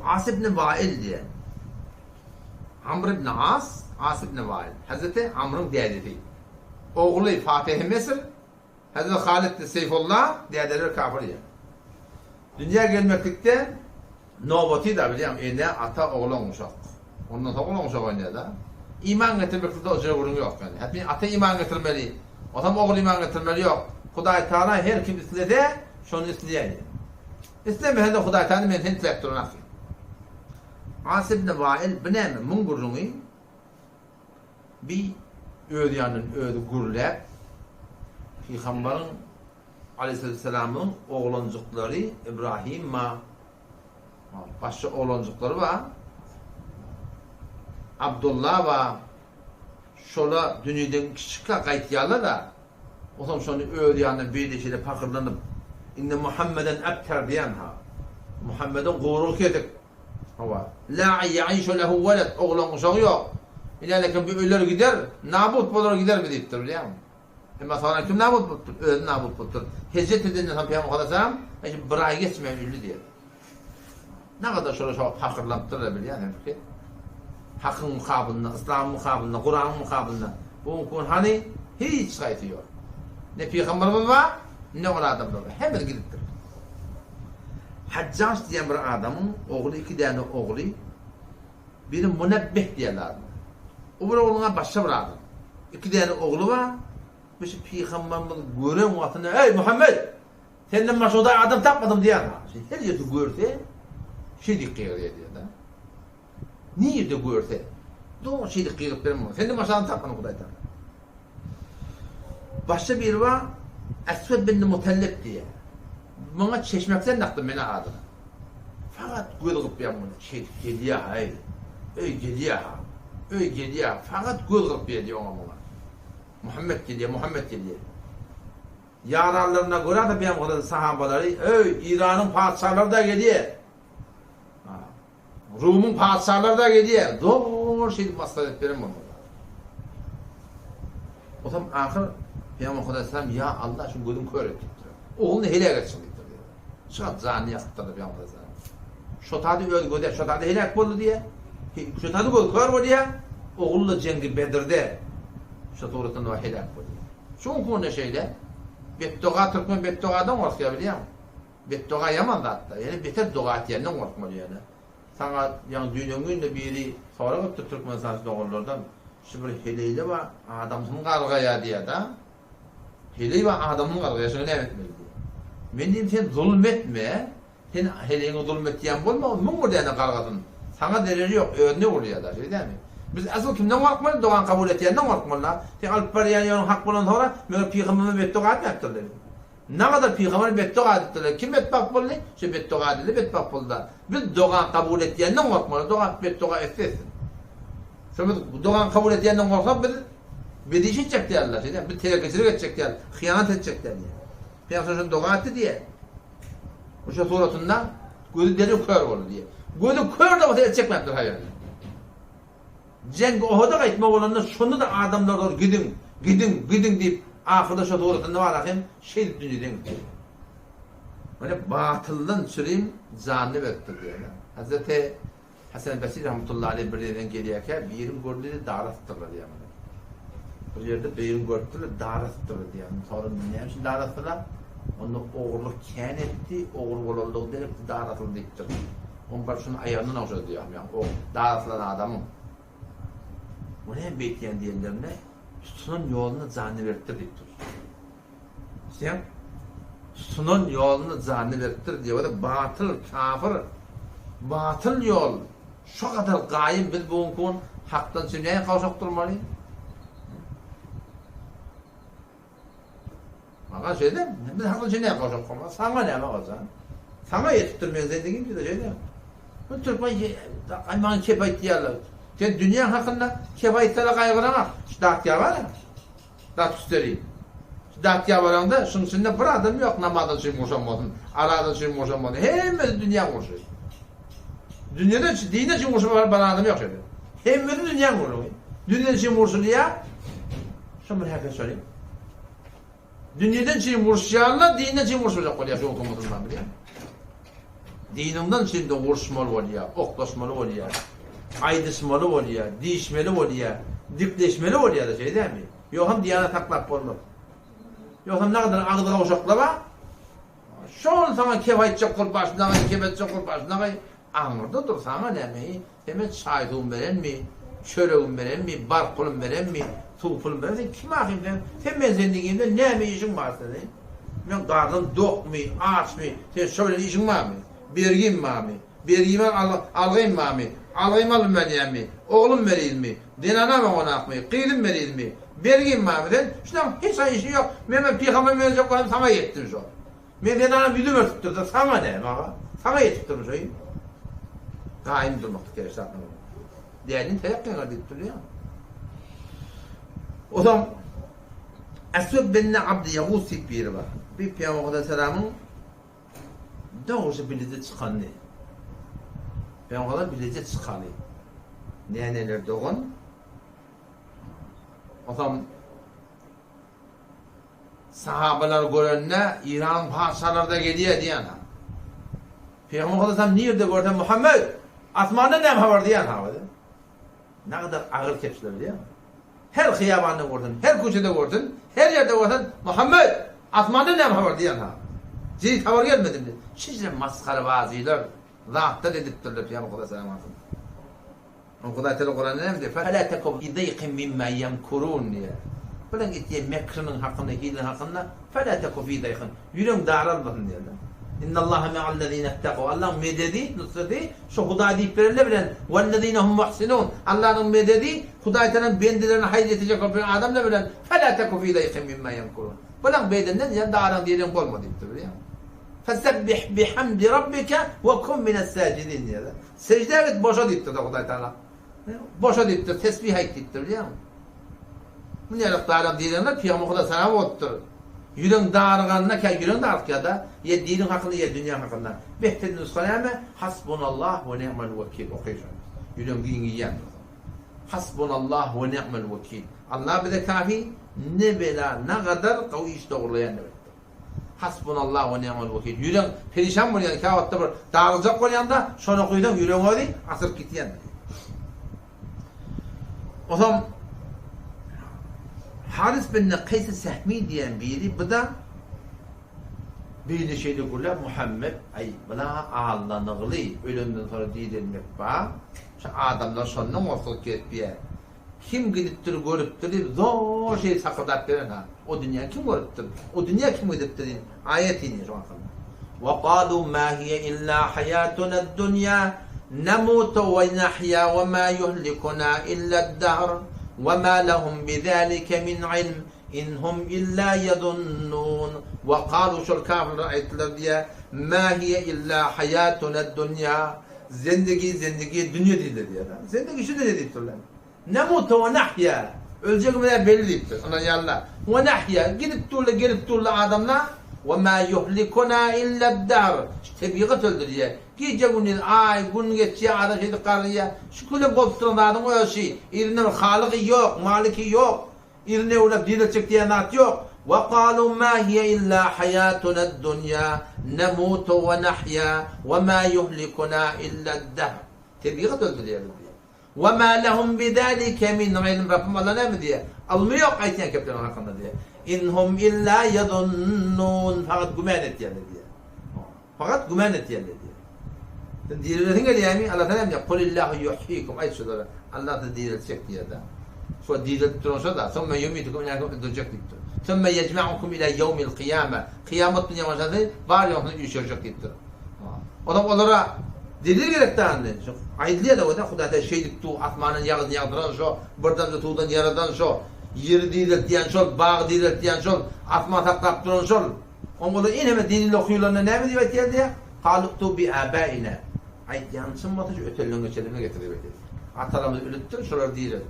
As ibn Vail diye. Amr ibn As ibn Vail. Hazreti Amr'ın dedesi. Oğlu Fatih Mesir, Hazreti Halid Seyfullah dedeleri kafir ya. Dünya gelmeklikte nöbeti de biliyorum ene ata oğlan uşak. Ondan sonra oğlan uşak oynuyor da. İman getirmekte de o cevurun yok yani. Hatta ata iman getirmeli. O zaman oğul iman getirmeli yok. Huday Teala her kim istese şunu isteyeyim. İstemeyen de Huday Teala men hintlektörün akı. As ibn Vail binem mungurunu bir ödyanın ödü gurlep Peygamber'in Aleyhisselam'ın oğlancıkları İbrahim başka oğlancıkları var. Abdullah var. Şola dünyadan küçük kayıtyalar da o zaman şunu ödyanın bir şeyle pakırlanıp inne Muhammeden ebter diyen ha. Muhammed'in gurur kedik. La ya'ishu lehu veled oğlan uşağı yok. İlerken bir ölür gider, nabut bulur gider mi deyiptir biliyor musun? Ama sonra kim nabut bulur? Öldü nabut bulur. Hicret edildiğinde tam Peygamber Aleyhisselam bir ay geçmeyen ölü diyor. Ne kadar şöyle fakirlanıptır biliyor musun? Hakkın mukabılına, İslam'ın mukabılına, Kur'an'ın mukabılına. Bu hani hiç kayıtı yok. Ne Peygamberimiz var, ne oğlu adamlar var. Hemen gidiptir. Haccac diyen bir adamın oğlu, iki tane oğlu, biri Münebbih diyorlar. O bir oğluna başka bir adam. İki tane oğlu var. Bir şey Peygamberimiz gören vaktinde, ey Muhammed! Senden başka adam tapmadım diyor. Her yerde görse, şey dikkatli diyor da. Niye de görse? Doğru şey dikkatli benim var. Senden başka adam tapmadım Kuday'dan. Başka bir var, Esved bin Mutellib diye. Bana çeşmekten naktım beni adına. Fakat göz kılıp ben bunu şey geliyor hay. Öy geliyor ha. Öy geliyor. Fakat göz kılıp diyor ona bana. Muhammed geliyor. Yararlarına göre de ben burada sahabaları öy İran'ın padişahları da geliyor. Rum'un padişahları da geliyor. Doğru şeydi maslahat verin bunu. O zaman ahir Peygamber Aleyhisselam ya Allah şu gözüm kör etti. Oğlunu helak etsin dedi. Şat zanni yaptı Peygamber Aleyhisselam. Şotadı öldü göder. Şotadı helak oldu diye. Şotadı göz kör oldu diye. Oğulla cengi Bedir'de şoturatın ve helak oldu. Şun konu şeyde Bettoğa Türkmen Bettoğa'dan korkuyor biliyor musun? Bettoğa yaman da hatta. Yani beter doğa atiyenden korkmalı yani. Sana yani dünyanın günde biri sonra gitti Türkmen sanatçı doğrulardan. Şimdi böyle heleyle var adamın kargaya diye da. Heleyle var adamın kargaya şöyle ne etmeli diye. Ben diyeyim sen zulmetme. Sen heleyini zulmettiyen olma. Onun burada yani kargadın. Sana derece yok. Önüne oluyor da. Şey değil mi? Biz asıl kimden korkmalı? Doğan kabul etiyenden korkmalı. Sen alıp var yani onun hak bulan sonra böyle peygamberime bettoğa etmektir. Ne kadar peygamber bettoğa ettiler. Kim betbak buldu? Şu bettoğa edildi, betbak buldu. Biz doğan kabul etiyenden korkmalı. Doğan bettoğa etsin. Şimdi doğan kabul etiyenden korksak bir iş edecek diyorlar. Bir tehlikecilik edecek diyorlar. Hıyanet edecek diyorlar. Peygamber doğan etti diye. O şey suratında gözü deli kör oldu diye. Gözü kör de o edecek mi? Hayır. Cenk ohoda gitmek olanlar şunu da adamlar doğru gidin deyip ahırda şu doğrultunda var akım şey dünyeden böyle batıldan süreyim zannet ettir diyorlar. Hazreti Hasan Basri rahmetullahi aleyh bir yerden geliyken bir yerin gördüğü dağıttırlar diye. Bir yerde bir yerin gördüğü dağıttırlar diye. Sonra ne için dağıttırlar? Onu oğurluk kâin etti, oğur oldu derek dağıtıldı diyor. Onun başının ayağından aşağı diyor. Yani o dağıtılan adamın. Bu ne bekleyen diyenlerine tutunun yolunu zanneverttir diyor. Sen tutunun yolunu zanneverttir diyor. O da batıl, kafir, batıl yol. Şu kadar gayim biz bu konu haktan sünneye kavuşak durmalıyız. Bana şey değil mi? Biz haktan sünneye kavuşak durmalıyız. Sana ne ama o zaman? Sana yetiştirmeyen zeytin gibi de şey değil mi? Bu Türkmen ayman kefayet diyorlar. Sen dünya hakkında kefayetlere kaygılamak. Şu dağıtıya var ya. Dağıt üstelik. Şu dağıtıya varanda şunun içinde bir adam yok. Namazdan şey boşanmadın. Aradan şey boşanmadın. Hepimiz dünya konuşuyor. Dünyada dinde şey boşanmadın bana adam yok şeyde. Hepimiz dünya konuşuyor. Dünyada şey boşanmadın ya. Şunu bir herkes söyleyeyim. Dünyadan şey boşanmadın. Dinden şey boşanmadın. Kolya şu okumadığından biliyor. Dinimden şimdi uğraşmalı oluyor. Oklaşmalı oluyor. Aydışmalı oluyor, değişmeli oluyor, dikleşmeli oluyor da şey değil mi? Yok hem diyana taklap olmak. Yok hem ne kadar ağzına uşaklama, şu an sana kefayetçe kul başına, kefayetçe kul başına, anırda dur sana ne mi? Hemen şahidun veren mi? Çöreğun veren mi? Barkulun veren mi? Tuğfulun veren mi? Kim akıyım sen? Sen ben zendiğimde ne mi işin var senin? Ben karnım dok mu? Aç mı? Sen şöyle işin var mı? Bergin var mı? Bergime algayım var mı? Alayım alım vereyim mi? Oğlum vereyim mi? Dinana mı konak mı? Kıydım vereyim mi? Bergin var mı? Şuna hiç işi yok. Ben peygamber verecek olan sana yettirmiş o. Ben dinana bir dümer tutturdu. Sana ne baba? Sana yettirmiş oyum. Kaim durmakta gerekse atmadım. Değerinin teyakkın kadar duruyor. O zaman Esved bin Abdi Yavuz biri var. Bir Peygamber Aleyhisselam'ın doğrusu birlikte çıkan ne? Peygamberler bilecek çıkanı. Neler doğun? O zaman sahabeler görenle İran'ın padişahları da geliyor diyen ha. Peygamber Aleyhisselam nerede gördü? Muhammed asmanda ne var diyen ha. Ne kadar ağır kepçiler biliyor musun? Her hıyabanda gördün, her köşede gördün, her yerde gördün. Muhammed asmanda ne var diyen ha. Cirit haber gelmedi mi? Şişle maskara vaziler. Zahtta dediktirler Peygamber Aleyhisselam hakkında. O kadar tele Kur'an'da ne diyor? فَلَا تَكُمْ اِذَيْقٍ مِمَّا يَمْكُرُونَ diye. Falan gittiği mekrinin hakkında, hilin hakkında فَلَا تَكُمْ اِذَيْقٍ yüreğim daralmasın diyorlar. اِنَّ اللّٰهَ مَعَ الَّذ۪ينَ اتَّقُوا Allah'ın mededi, nusreti, şu Huda deyip verirler bilen وَالَّذ۪ينَ هُمْ مُحْسِنُونَ Allah'ın mededi, Hudaytanın bendilerini hayretecek olan adamla bilen فَلَا تَكُمْ اِذَيْقٍ مِمَّا يَمْكُرُونَ Falan bedenden yani dağıran diyelim olma deyiptir biliyor musun? فَسَبِّحْ بِحَمْدِ رَبِّكَ وَكُمْ مِنَ السَّاجِدِينَ diyor. Secde evet boşa deyiptir de Huday Teala. Boşa deyiptir, tesbih ayet deyiptir biliyor musun? Bu ne yaptı adam diyenler Peygamber Aleyhisselam ottur. Yüreğin dağırganına ki yüreğin dağırk ya da ya dinin hakkında ya dünya hakkında. Behter nuskaleme hasbunallah ve ni'mel vekil okuyacağım. Yüreğin dini yiyen. Hasbunallah ve ni'mel vekil. Allah bize kafi ne bela ne kadar kavi iş doğrulayan demektir. Hasbunallah ve ni'mel vekil. Yüreğin perişan oluyan kavatta bir dağılacak oluyan da şunu koyduğun yüreğin var değil asır gitiyen. O zaman Haris bin Kays Sehmi diyen biri bu da bir şeyde kurlar Muhammed ay bana ağlanıglı ölümden sonra değilmek var. Şu adamlar sonuna ortak ettiye. Kim gidiptir görüptir zor şey sakıdat veren ha. O dünya kim görüptir? O dünya kim gidiptir? Ayetini şu an. وَقَالُوا مَا هِيَ إِلَّا حَيَاتُنَا الدُّنْيَا نَمُوتُ وَنَحْيَا وَمَا يُهْلِكُنَا إِلَّا الدَّهْرُ وَمَا لَهُمْ بِذَٰلِكَ مِنْ عِلْمٍ إِنْ هُمْ إِلَّا يَظُنُّونَ وَقَالُوا شُو الكافر ayetler diye مَا هِيَ إِلَّا حَيَاتُنَا الدُّنْيَا Zendegi dünya değildir diye. Zendegi şu dedi diyorlar. Nemutu ve nahya. Öleceğimler belli değildir. Ona yallah. Ve nahya. Gelip durla adamla ve ma yuhlikuna illa ad-dahr. Tabiat öldürüyor. Gece günün ay gün geçiyor ara şeyde karıya. Şu kule kopturan adam o şey. İrinin haliki yok, maliki yok. İrine öyle dilecek diye nat yok. وقالوا ما هي إلا حياتنا الدنيا نموت ونحيا وما يهلكنا إلا الدهر تبيغة öldürüyor. وما لهم بذلك من علم Rabbim Allah ne mi diye? Almıyor yok ayeten kaptan hakkında diye. İnhum illa yadunnun fakat gümen ettiler diye. Fakat gümen ettiler diye. Diyelim ki yani Allah Teala diyor kulillahu yuhyikum ay şudur. Allah da diyelecek diye da. Şu diyelecek da sonra yumitukum yani öldürecek diyor. ثم يجمعكم إلى يوم القيامة. Kıyamet günü başladı. Var ya onu düşürecek diyor. Adam onlara dilir gerekten de. Aydliye de o da Huda şeylik tu atmanın yağını yağdıran şu, buradan da tuğdan yaradan şu, yeri dilir diyen şu, bağ dilir diyen şu, atma taklap duran şu. Onları ineme dinle okuyularına ne mi diyor diye? Kaluktu bi abaina. Ayet yansın mı da ötelliğine çelime getiriyor. Atalarımız ölüttür, şular dilir.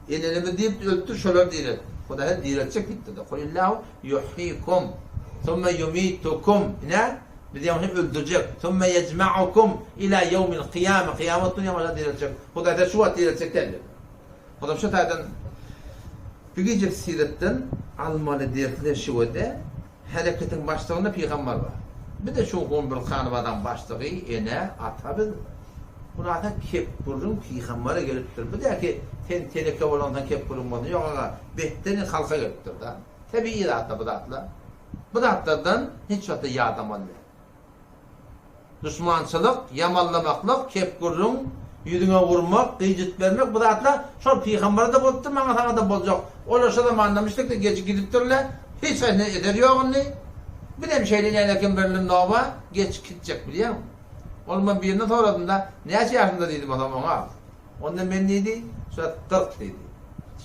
İnelimi deyip ölüttür, şular dilir. Huda her dilecek gitti de. Kulillahu yuhyikum. Thumme yumitukum. Ne? Bir de onu öldürecek. Thumme yecma'ukum ila yevmil kıyame. Kıyamet dünya başa dilecek. Huda da şu at dilecek derler. Huda şu tadan Büyüyecek siretten almalı dertler şu öde hareketin başlığında peygamber var. Bir de şu bir kanıvadan başlığı ene atabil. Bunu atan kepkurun peygambere geliptir. Bir de ki teneke olandan kepkurun bunu yok ama behteni halka geliptir da. Tabi iyi hatta bu da atla. Bu da atlardan hiç hatta yardamalı. Düşmançılık, yamallamaklık, kepkurun yüzüne vurmak, gıcıt vermek bu da atla. Şu peygambere de bozdu, bana sana da bozacak. Olaşa da anlamıştık da gece gidiptirler. Hiç ne eder yok onu. Bir de bir şeyle ilerlerken Berlin Nova geç gidecek biliyor musun? Olma bir yerine soradım da ne yaşında dedim adam ona. Ondan ben neydi? Sonra 40 dedi.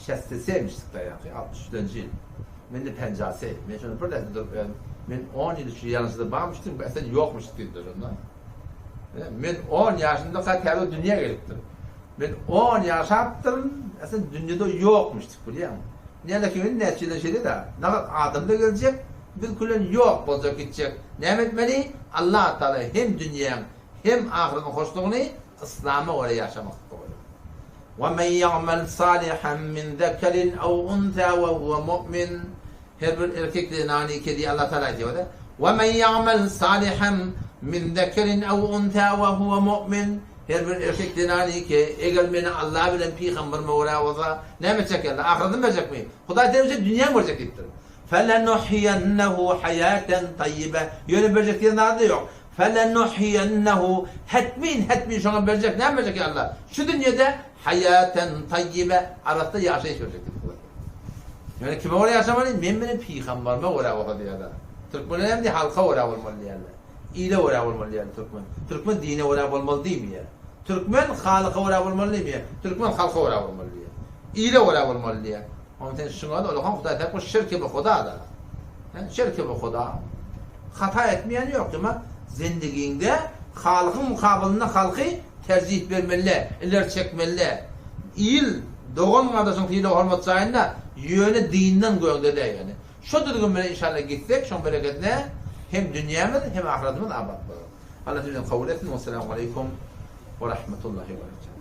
Şeste sevmiştik da ya. 63. yıl. Ben de pencase. Ben şunu burada ben 10 yıl şu yanısında bağmıştım. Ben sen yokmuş dedi ondan. Ben 10 yaşında kaç dünya geliptim. Ben 10 yaş yaptım. Aslında dünyada yokmuştuk biliyor musun? Ne ki ne şeyde de ne adam da gelecek. Bilkulen yok olacak gidecek. Ne etmeli? Allah Teala hem dünyanın hem ahiretin hoşluğunu İslam'a oraya yaşamak olur. وَمَنْ يَعْمَلْ صَالِحًا مِنْ ذَكَرٍ اَوْ اُنْثَى وَهُوَ مُؤْمِنٌ her bir erkekle nani diye Allah Teala diyor da وَمَنْ يَعْمَلْ صَالِحًا مِنْ ذَكَرٍ اَوْ اُنْثَى وَهُوَ مُؤْمِنٌ her bir erkekle nani ki eğer beni Allah bilen peygamberime oraya olsa ne yapacak Allah? Ahiretin mi verecek mi? Huda diyecek dünya mı verecek gitti? فَلَنُحْيَنَّهُ حَيَاتًا طَيِّبًا yönü verecek diye nerede yok? فَلَنُحْيَنَّهُ hetmin şuna verecek ne verecek Allah? Şu dünyada hayaten tayyibe arasında yaşayış verecek. Yani kime oraya yaşamalı? Benim peygamberime oraya olsa diye da. Türkmenler hem de halka oraya olmalı diye. İle oraya olmalı diye Türkmen. Türkmen dine oraya olmalı değil mi ya? Türkmen halka oraya olmalı değil mi ya? Türkmen halka oraya olmalı diye. İle oraya olmalı diye. Ama sen şuna da Allah'ın Huda tek bu şirke bu Huda da. Şirke bu Huda. Hata etmeyen yok ama zindiginde halkın mukabilinde halkı tercih vermeli, iler çekmeli. İl doğan kardeşin fiili hormat sayında yönü dininden koyun dedi yani. Şu düzgün böyle inşallah gitsek, şun bereketine hem dünyamız hem ahiretimiz abad olur. Allah bizden kabul etsin. Vesselamu aleyküm ve rahmetullahi ve berekatuhu.